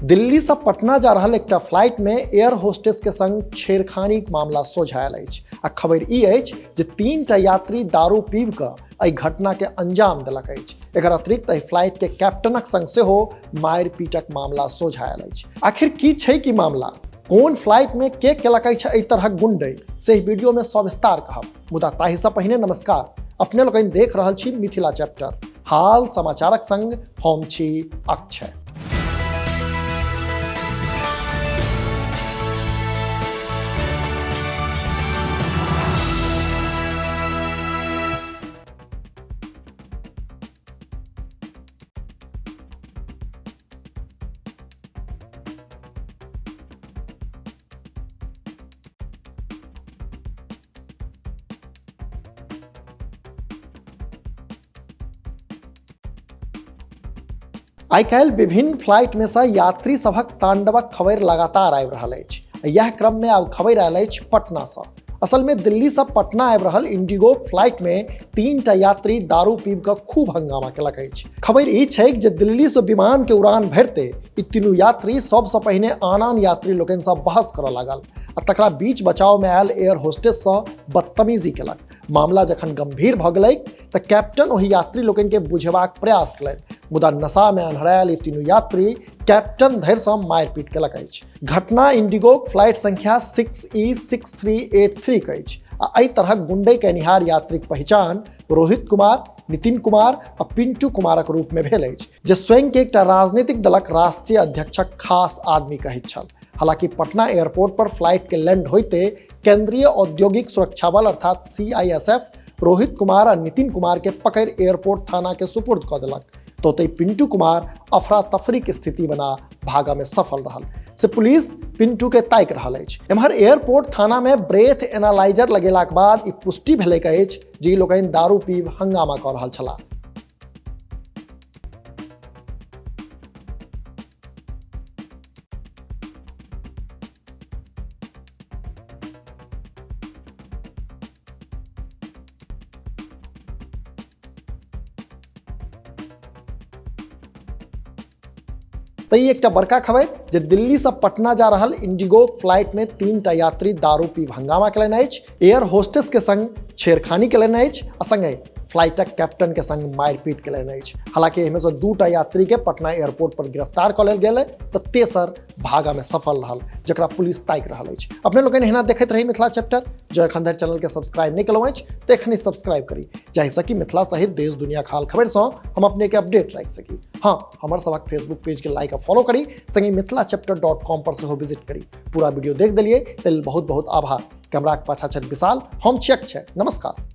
दिल्ली से पटना जा रहल एकटा फ्लाइट में एयर होस्टेस के संग छेड़खानी के मामला सोझायल अछि आ खबर ई अछि जे 3टा यात्री दारू पीब कऽ एहि घटना के अंजाम देलक अछि। एकर अतिरिक्त एहि फ्लाइट के कैप्टनक संग सेहो मारि पीटक मामला सोझायल अछि। आखिर की छै की मामला, कोन फ्लाइट में के केलक अछि एहि तरहक गुंडई, से एहि वीडियो में सविस्तार कहब। मुदा ताहि से पहिने नमस्कार, अपने लोकनि देख रहल छी मिथिला चैप्टर, हाल समाचारक संग हम छी अक्षय। आइ काल्हि विभिन्न फ्लाइट में से यात्री सभक तांडवक खबर लगातार आबि रहल अछि। यह क्रम में आब खबर आयल अछि पटना से। असल में दिल्ली से पटना आबि रहल इंडिगो फ्लाइट में 3टा यात्री दारू पीब कऽ खूब हंगामा केलक अछि। खबर ई छै जे दिल्ली से विमान के उड़ान भरते ई तीनू यात्री सबसे पहिने आन यात्री लोकनि से बहस करऽ लागल आ तकरा बीच बचाव में आयल एयर होस्टेस से बदतमीजी केलक। मामला जखन गंभीर भऽ गेलै तऽ कैप्टन ओहि यात्री लोकनि के बुझेबाक प्रयास केलनि, मुदा नशा में अन्हरायल ई तीनू यात्री कैप्टन धरि से मारपीट केलक अछि। घटना इंडिगो फ्लाइट संख्या 6E6383 के अछि आ एहि तरहक गुंडई केनिहार यात्रीक पहचान रोहित कुमार, नितिन कुमार आ पिंटू कुमारक रूप में भेल अछि, जे स्वयं के एकटा राजनीतिक दलक राष्ट्रीय अध्यक्षक खास आदमी कहैत छल। हालांकि पटना एयरपोर्ट पर फ्लाइट के लैंड होते केंद्रीय औद्योगिक सुरक्षा बल अर्थात CISF रोहित कुमार और नितिन कुमार के पकड़ एयरपोर्ट थाना के सुपुर्द कऽ देलक। तो पिंटू कुमार अफरा तफरी के स्थिति बना भागा में सफल रहल से पुलिस पिंटू के ताकि रहल अछि। एम्हर एयरपोर्ट थाना में ब्रेथ एनालाइजर लगेलाक बाद ई पुष्टि भेलैक अछि जे ई लोकनि दारू पीब हंगामा कऽ रहल छलाह। तो ये एकटा बड़का खबर जे दिल्ली से पटना जा रहल इंडिगो फ्लाइट में 3टा यात्री दारू पीब हंगामा केलनि अछि, एयर होस्टेस के संग छेड़खानी केलनि अछि आ संगे फ्लाइटक कैप्टन के संग मारपीट केलनि अछि। हालांकि एहिमे से 2टा यात्री के पटना एयरपोर्ट पर गिरफ्तार कऽ लेल गेलै तऽ तेसर भागा में सफल रहल, जकरा पुलिस ताकि रहल अछि। अपने लोकनि एहिना देखैत रही मिथिला चैप्टर, जो एखन धरि चैनल के सब्सक्राइब नहि केलहुँ अछि तऽ एखनी सब्सक्राइब करी, जाहिसँ कि मिथिला सहित देश दुनिया के हाल खबर से हम अपने के अपडेट राखि सकी। हाँ, हमर सबक फेसबुक पेज के लाइक आ फॉलो करी, संगे मिथिलाचैप्टर.com पर सेहो विजिट करी। पूरा वीडियो देख देलिए ताहि लेल बहुत बहुत आभार। कैमरा के पाछा छथि विशाल, हम छी अक्षय, नमस्कार।